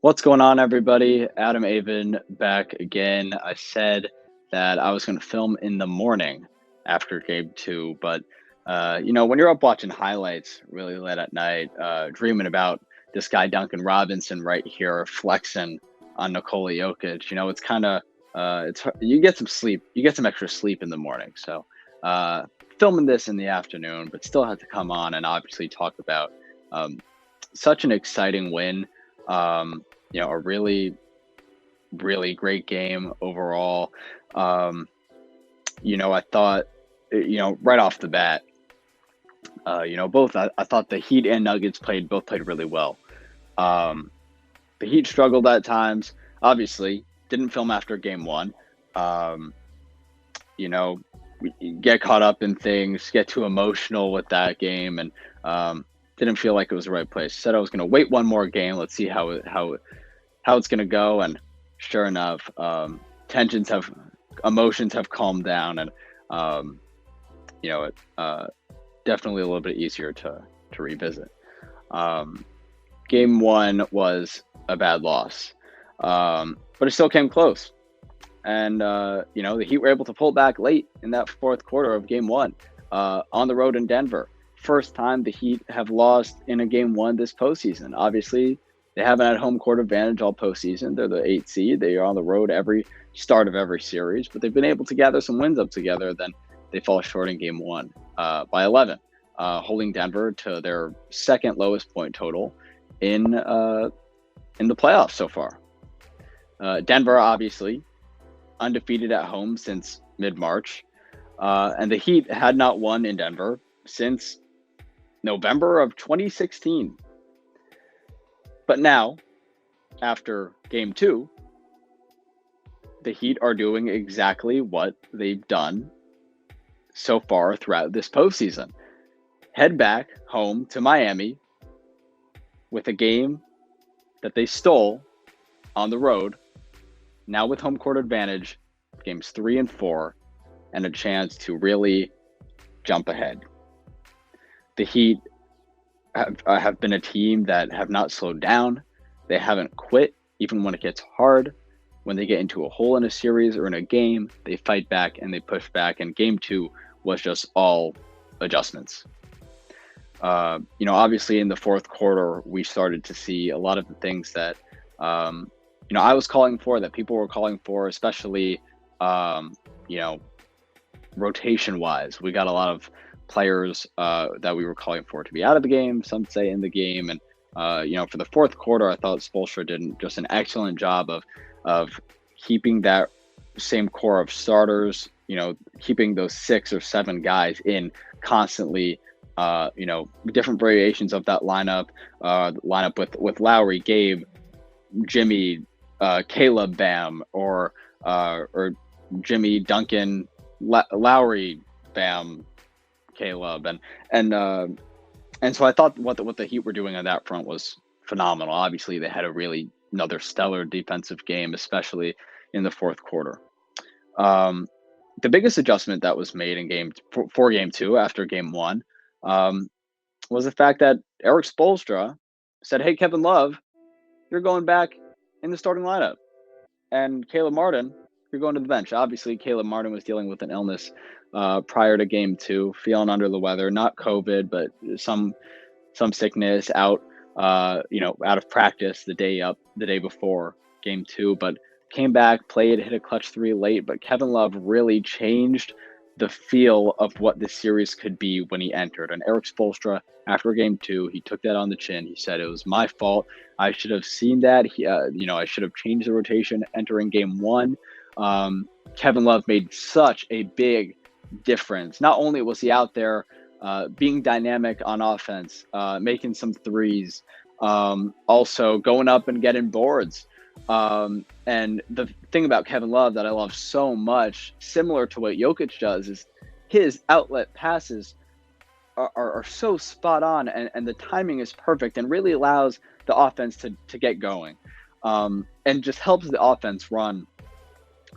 What's going on, everybody? Adam Avin back again. I said that I was going to film in the morning after game two, but when you're up watching highlights really late at night, dreaming about this guy Duncan Robinson right here flexing on Nikola Jokic, it's kind of you get some sleep, you get some extra sleep in the morning. So filming this in the afternoon, but still had to come on and obviously talk about such an exciting win. A really, really great game overall. I thought, right off the bat, I thought the Heat and Nuggets both played really well. The Heat struggled at times, obviously, didn't film after game one. We get caught up in things, get too emotional with that game, and didn't feel like it was the right place. Said I was going to wait one more game. Let's see how it's going to go. And sure enough, emotions have calmed down, and definitely a little bit easier to revisit. Game one was a bad loss, but it still came close. And the Heat were able to pull back late in that fourth quarter of game one on the road in Denver. First time the Heat have lost in a game one this postseason. Obviously, they haven't had home court advantage all postseason. They're the 8th seed. They are on the road every start of every series, but they've been able to gather some wins up together. Then they fall short in game one by 11, holding Denver to their second lowest point total in the playoffs so far. Denver, obviously, undefeated at home since mid-March, and the Heat had not won in Denver since November of 2016. But now, after game two, the Heat are doing exactly what they've done so far throughout this postseason. Head back home to Miami with a game that they stole on the road, now with home court advantage, games 3 and 4, and a chance to really jump ahead. The Heat have been a team that have not slowed down. They haven't quit, even when it gets hard. When they get into a hole in a series or in a game, they fight back and they push back. And game two was just all adjustments. Obviously in the fourth quarter, we started to see a lot of the things that, I was calling for, that people were calling for, especially, rotation-wise. We got a lot of players that we were calling for to be out of the game, some say in the game. And, for the fourth quarter, I thought Spoelstra did just an excellent job of keeping that same core of starters, keeping those 6 or 7 guys in constantly, different variations of that lineup with Lowry, Gabe, Jimmy, KLove, Bam, or Jimmy, Duncan, Lowry, Bam, KLove, and so I thought what the Heat were doing on that front was phenomenal. Obviously, they had another stellar defensive game, especially in the fourth quarter. The biggest adjustment that was made in game two after game one was the fact that Eric Spoelstra said, "Hey, Kevin Love, you're going back in the starting lineup, and Caleb Martin, you're going to the bench." Obviously, Caleb Martin was dealing with an illness prior to game two, feeling under the weather, not COVID, but some sickness, out of practice the day before game two, but came back, played, hit a clutch 3 late. But Kevin Love really changed the feel of what this series could be when he entered. And Eric Spoelstra, after game two, he took that on the chin. He said, "It was my fault. I should have seen that. I should have changed the rotation entering game one." Kevin Love made such a big difference. Not only was he out there being dynamic on offense, making some threes, also going up and getting boards. And the thing about Kevin Love that I love so much, similar to what Jokic does, is his outlet passes are so spot on, and the timing is perfect and really allows the offense to get going, and just helps the offense run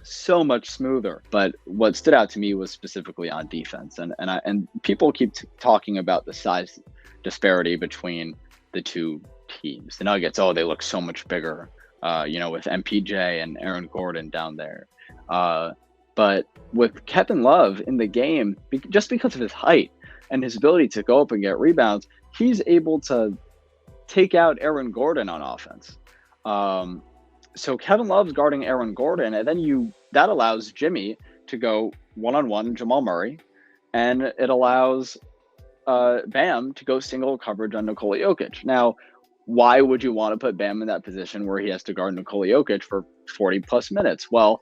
so much smoother. But what stood out to me was specifically on defense, and people keep talking about the size disparity between the two teams. The Nuggets, they look so much bigger. with MPJ and Aaron Gordon down there. But with Kevin Love in the game, just because of his height and his ability to go up and get rebounds, he's able to take out Aaron Gordon on offense. So Kevin Love's guarding Aaron Gordon, and then that allows Jimmy to go one-on-one Jamal Murray, and it allows Bam to go single coverage on Nikola Jokic. Now, why would you want to put Bam in that position where he has to guard Nikola Jokic for 40 plus minutes? Well,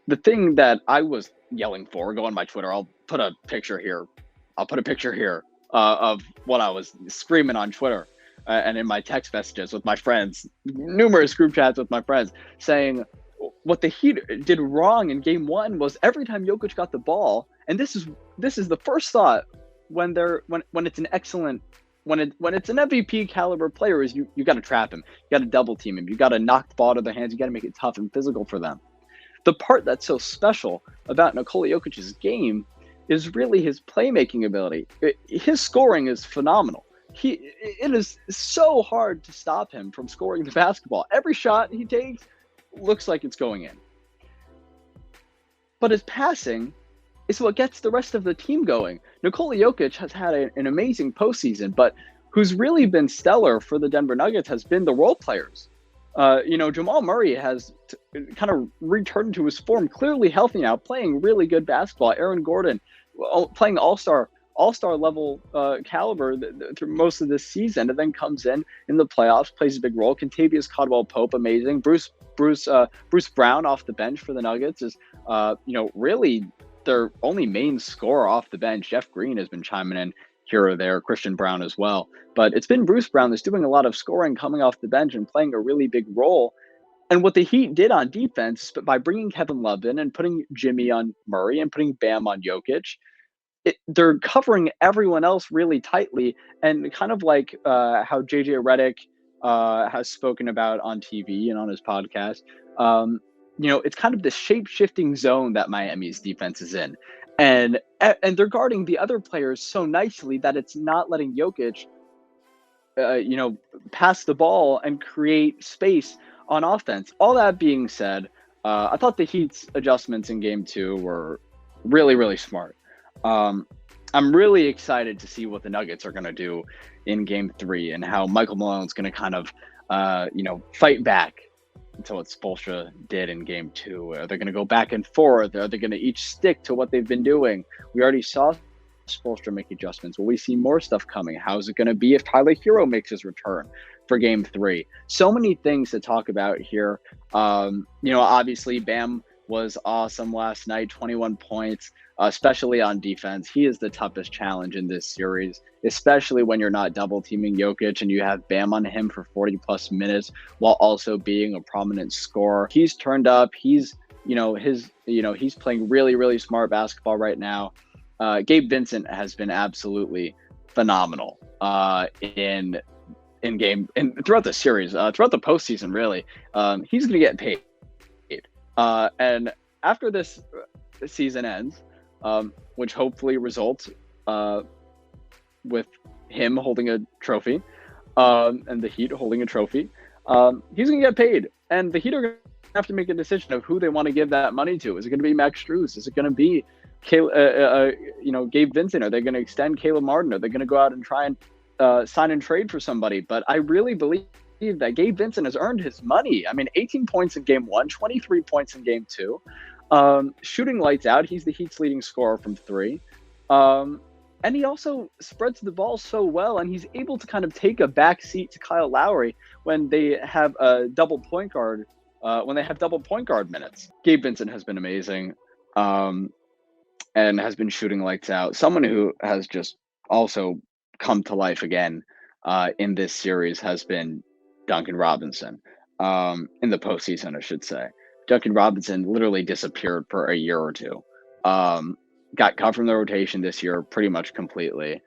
the thing that I was yelling for, go on my Twitter, I'll put a picture here of what I was screaming on Twitter and in my text messages with my friends, numerous group chats with my friends, saying what the Heat did wrong in game one was every time Jokic got the ball, and this is the first thought when it's an excellent when it's an MVP caliber player is you got to trap him, you got to double team him, you got to knock the ball out of their hands, you got to make it tough and physical for them. The part that's so special about Nikola Jokic's game is really his playmaking ability. His scoring is phenomenal. It is so hard to stop him from scoring the basketball. Every shot he takes looks like it's going in. But his passing is what gets the rest of the team going. Nikola Jokic has had an amazing postseason, but who's really been stellar for the Denver Nuggets has been the role players. Jamal Murray has kind of returned to his form, clearly healthy now, playing really good basketball. Aaron Gordon playing all-star level caliber through most of this season, and then comes in the playoffs, plays a big role. Kentavious Caldwell-Pope, amazing. Bruce Brown off the bench for the Nuggets is, really their only main scorer off the bench. Jeff Green has been chiming in here or there, Christian Brown as well. But it's been Bruce Brown that's doing a lot of scoring, coming off the bench and playing a really big role. And what the Heat did on defense, but by bringing Kevin Love in and putting Jimmy on Murray and putting Bam on Jokic, they're covering everyone else really tightly. And kind of like how JJ Redick has spoken about on TV and on his podcast, it's kind of the shape-shifting zone that Miami's defense is in. And they're guarding the other players so nicely that it's not letting Jokic, pass the ball and create space on offense. All that being said, I thought the Heat's adjustments in game two were really, really smart. I'm really excited to see what the Nuggets are going to do in game three and how Michael Malone's going to kind of, fight back to what Spoelstra did in game two. Are they going to go back and forth? Are they going to each stick to what they've been doing? We already saw Spoelstra make adjustments. Will we see more stuff coming? How's it going to be if Tyler Hero makes his return for game three? So many things to talk about here. Obviously Bam was awesome last night, 21 points, especially on defense. He is the toughest challenge in this series, especially when you're not double teaming Jokic and you have Bam on him for 40 plus minutes while also being a prominent scorer. He's turned up. He's playing really, really smart basketball right now. Gabe Vincent has been absolutely phenomenal in game and throughout the series, throughout the postseason, really. He's going to get paid. And after this season ends, which hopefully results with him holding a trophy and the Heat holding a trophy, he's going to get paid. And the Heat are going to have to make a decision of who they want to give that money to. Is it going to be Max Strus? Is it going to be Gabe Vincent? Are they going to extend Caleb Martin? Are they going to go out and try and sign and trade for somebody? But I really believe that Gabe Vincent has earned his money. I mean, 18 points in game one, 23 points in game two, shooting lights out. He's the Heat's leading scorer from three. And he also spreads the ball so well, and he's able to kind of take a back seat to Kyle Lowry when they have a double point guard, minutes. Gabe Vincent has been amazing, and has been shooting lights out. Someone who has just also come to life again in this series has been Duncan Robinson, in the postseason, I should say. Duncan Robinson literally disappeared for a year or two. Got cut from the rotation this year pretty much completely,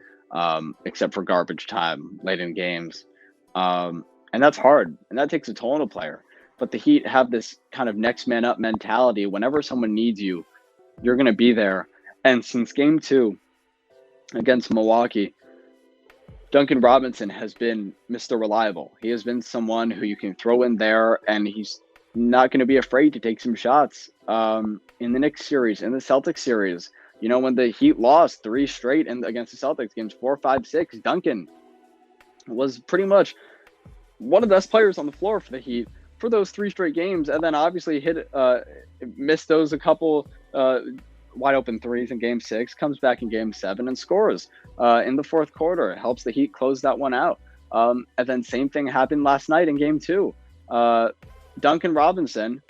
except for garbage time late in games. And that's hard, and that takes a toll on a player. But the Heat have this kind of next man up mentality. Whenever someone needs you, you're going to be there. And since game two against Milwaukee, Duncan Robinson has been Mr. Reliable. He has been someone who you can throw in there, and he's not going to be afraid to take some shots. In the Knicks series, in the Celtics series, when the Heat lost 3 straight against the Celtics, games 4, 5, 6, Duncan was pretty much one of the best players on the floor for the Heat for those 3 straight games, and then obviously missed those a couple wide open threes in game 6, comes back in game 7 and scores in the fourth quarter. It helps the Heat close that one out. And then same thing happened last night in game 2. Duncan Robinson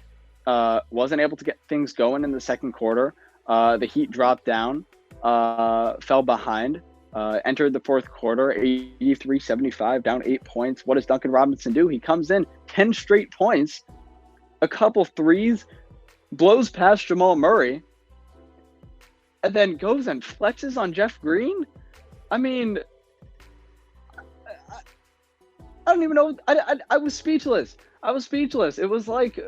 wasn't able to get things going in the second quarter. The Heat dropped down, fell behind, entered the fourth quarter, 83-75, down 8 points. What does Duncan Robinson do? He comes in 10 straight points, a couple threes, blows past Jamal Murray, and then goes and flexes on Jeff Green? I mean, I don't even know. I was speechless. It was like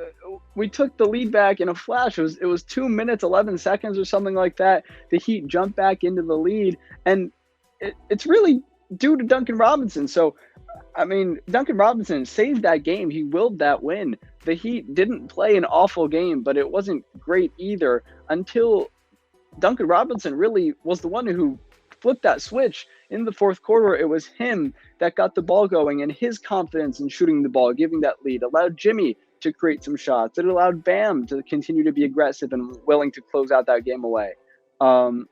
we took the lead back in a flash. It was 2 minutes, 11 seconds or something like that. The Heat jumped back into the lead, and it's really due to Duncan Robinson. So, I mean, Duncan Robinson saved that game. He willed that win. The Heat didn't play an awful game, but it wasn't great either until Duncan Robinson really was the one who flipped that switch in the fourth quarter. It was him that got the ball going, and his confidence in shooting the ball, giving that lead, allowed Jimmy to create some shots. It allowed Bam to continue to be aggressive and willing to close out that game away. And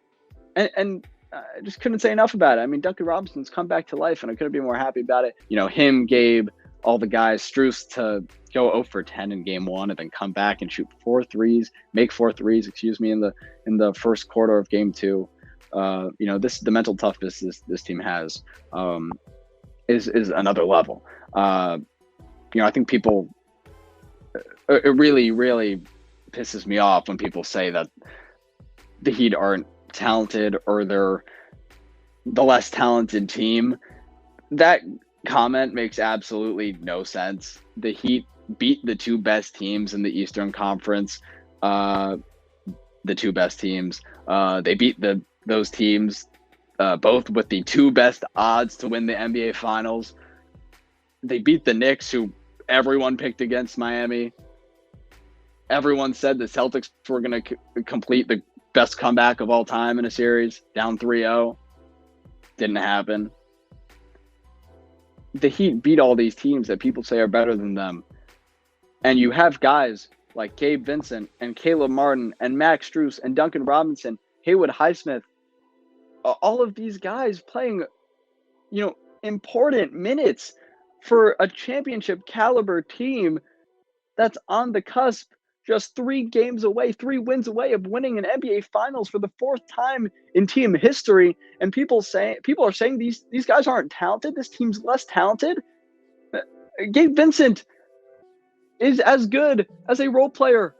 I just couldn't say enough about it. I mean, Duncan Robinson's come back to life, and I couldn't be more happy about it. Him, Gabe, all the guys, Strus to go 0 for 10 in game 1 and then come back and shoot 4 threes, make 4 threes, in the first quarter of game 2. The mental toughness this team has is another level. I think people, it really, really pisses me off when people say that the Heat aren't talented or they're the less talented team. That comment makes absolutely no sense. The Heat beat the 2 best teams in the Eastern Conference. The 2 best teams. They beat those teams both with the 2 best odds to win the NBA Finals. They beat the Knicks, who everyone picked against Miami. Everyone said the Celtics were going to complete the best comeback of all time in a series, down 3-0. Didn't happen. The Heat beat all these teams that people say are better than them. And you have guys like Gabe Vincent and Caleb Martin and Max Strus and Duncan Robinson, Haywood Highsmith, all of these guys playing, important minutes for a championship caliber team that's on the cusp, just 3 wins away of winning an NBA Finals for the 4th time in team history. And people are saying these guys aren't talented. This team's less talented. Gabe Vincent is as good as a role player.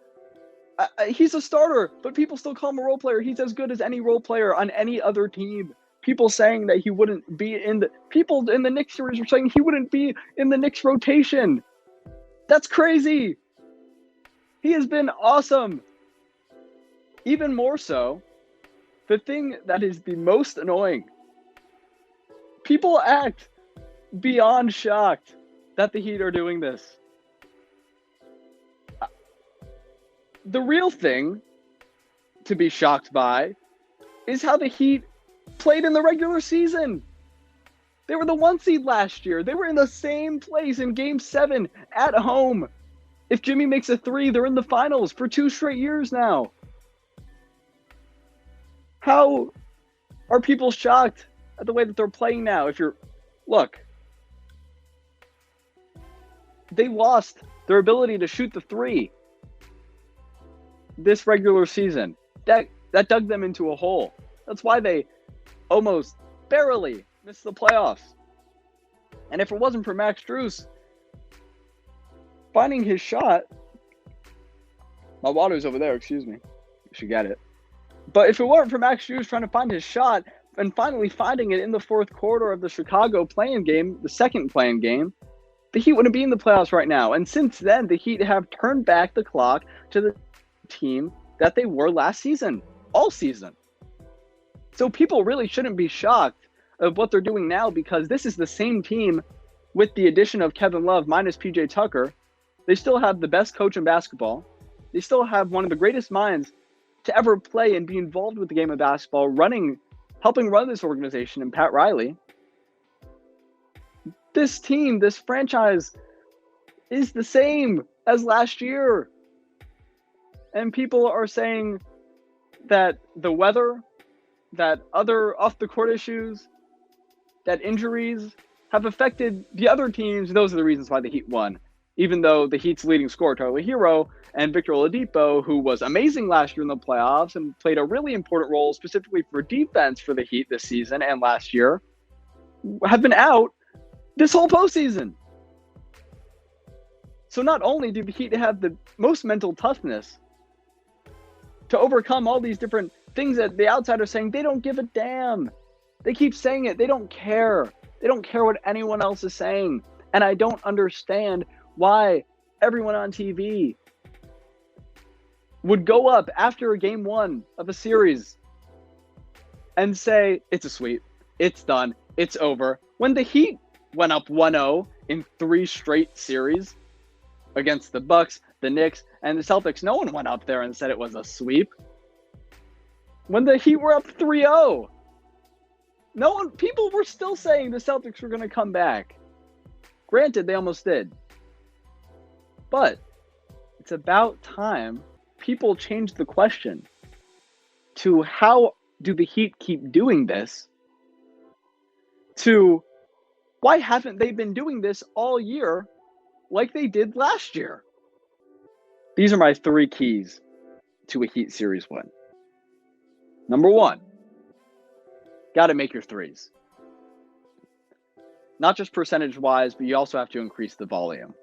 He's a starter, but people still call him a role player. He's as good as any role player on any other team. People saying that he wouldn't be people in the Knicks series were saying he wouldn't be in the Knicks rotation. That's crazy. He has been awesome. Even more so, the thing that is the most annoying, people act beyond shocked that the Heat are doing this. The real thing to be shocked by is how the Heat played in the regular season. They were the 1 seed last year. They were in the same place in game 7 at home. If Jimmy makes a 3, they're in the finals for 2 straight years now. How are people shocked at the way that they're playing now? Look, they lost their ability to shoot the 3 this regular season. That dug them into a hole. That's why they almost barely missed the playoffs. And if it wasn't for Max Strus finding his shot, my water's over there, excuse me. You should get it. But if it weren't for Max Strus trying to find his shot and finally finding it in the fourth quarter of the Chicago play-in game, the second play-in game, the Heat wouldn't be in the playoffs right now. And since then, the Heat have turned back the clock to the team that they were last season, all season. So people really shouldn't be shocked of what they're doing now, because this is the same team with the addition of Kevin Love minus PJ Tucker. They still have the best coach in basketball. They still have one of the greatest minds to ever play and be involved with the game of basketball, helping run this organization, and Pat Riley. This team, this franchise is the same as last year. And people are saying that the weather, that other off-the-court issues, that injuries have affected the other teams. Those are the reasons why the Heat won. Even though the Heat's leading scorer, Tyler Hero, and Victor Oladipo, who was amazing last year in the playoffs and played a really important role specifically for defense for the Heat this season and last year, have been out this whole postseason. So not only do the Heat have the most mental toughness to overcome all these different things that the outside are saying, they don't give a damn. They keep saying it. They don't care. They don't care what anyone else is saying. And I don't understand why everyone on TV would go up after game one of a series and say, it's a sweep, it's done, it's over. When the Heat went up 1-0 in 3 straight series against the Bucks, the Knicks, and the Celtics, no one went up there and said it was a sweep. When the Heat were up 3-0, people were still saying the Celtics were going to come back. Granted, they almost did. But it's about time people change the question to how do the Heat keep doing this to why haven't they been doing this all year like they did last year? These are my 3 keys to a Heat series win. Number 1, got to make your threes. Not just percentage-wise, but you also have to increase the volume.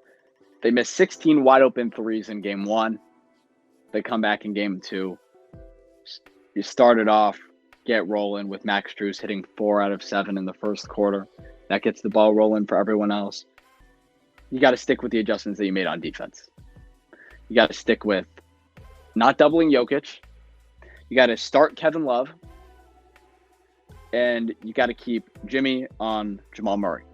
They missed 16 wide-open threes in game 1. They come back in game 2. You started off, get rolling with Max Strus hitting 4 out of 7 in the first quarter. That gets the ball rolling for everyone else. You got to stick with the adjustments that you made on defense. You got to stick with not doubling Jokic. You got to start Kevin Love. And you got to keep Jimmy on Jamal Murray.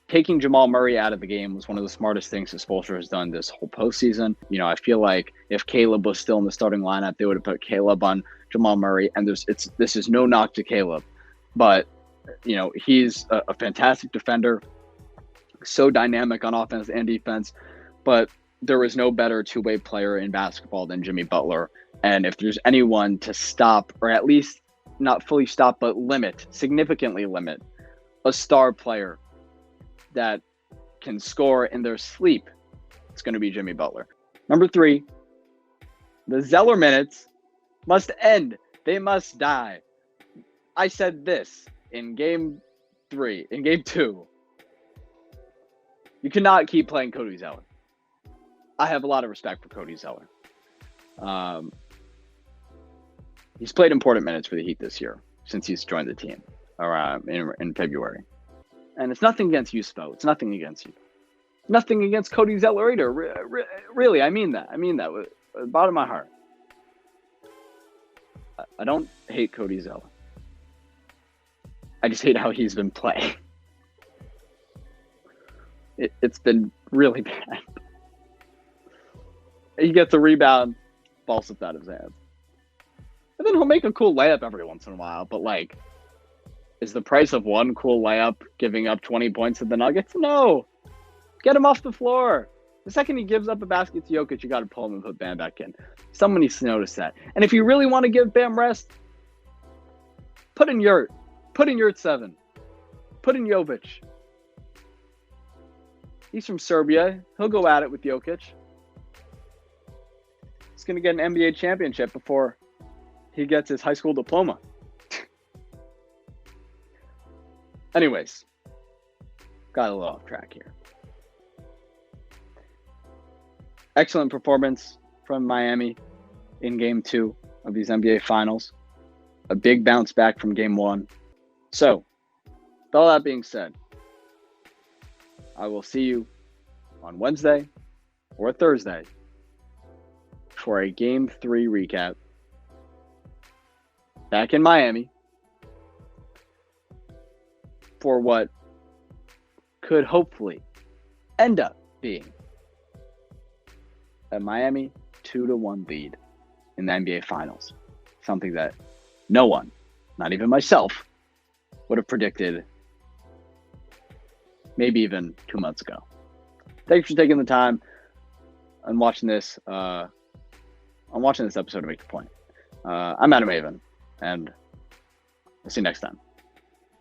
Taking Jamal Murray out of the game was one of the smartest things that Spoelstra has done this whole postseason. You know, I feel like if KLove was still in the starting lineup, they would have put KLove on Jamal Murray. And this is no knock to KLove, but you know, he's a fantastic defender, so dynamic on offense and defense. But there is no better two-way player in basketball than Jimmy Butler. And if there's anyone to stop, or at least not fully stop, but significantly limit a star player that can score in their sleep, it's going to be Jimmy Butler. Number 3, the Zeller minutes must end. They must die. I said this in game 2. You cannot keep playing Cody Zeller. I have a lot of respect for Cody Zeller. He's played important minutes for the Heat this year since he's joined the team in February. And it's nothing against you, Spo. It's nothing against you. Nothing against Cody Zeller either. Really, I mean that. I mean that with the bottom of my heart. I don't hate Cody Zeller. I just hate how he's been playing. It's been really bad. He gets a rebound, ball slipped out of his hands. And then he'll make a cool layup every once in a while. But, like, is the price of one cool layup giving up 20 points to the Nuggets? No. Get him off the floor. The second he gives up a basket to Jokic, you got to pull him and put Bam back in. Someone needs to notice that. And if you really want to give Bam rest, put in Yurt. Put in Yurt 7. Put in Jovic. He's from Serbia. He'll go at it with Jokic. He's going to get an NBA championship before he gets his high school diploma. Anyways, got a little off track here. Excellent performance from Miami in game 2 of these NBA Finals. A big bounce back from game 1. So, with all that being said, I will see you on Wednesday or Thursday for a game 3 recap back in Miami. for what could hopefully end up being a Miami 2-1 lead in the NBA Finals. Something that no one, not even myself, would have predicted maybe even 2 months ago. Thanks for taking the time and watching this. I'm watching this episode to make the point. I'm Adam Avin, and we'll see you next time.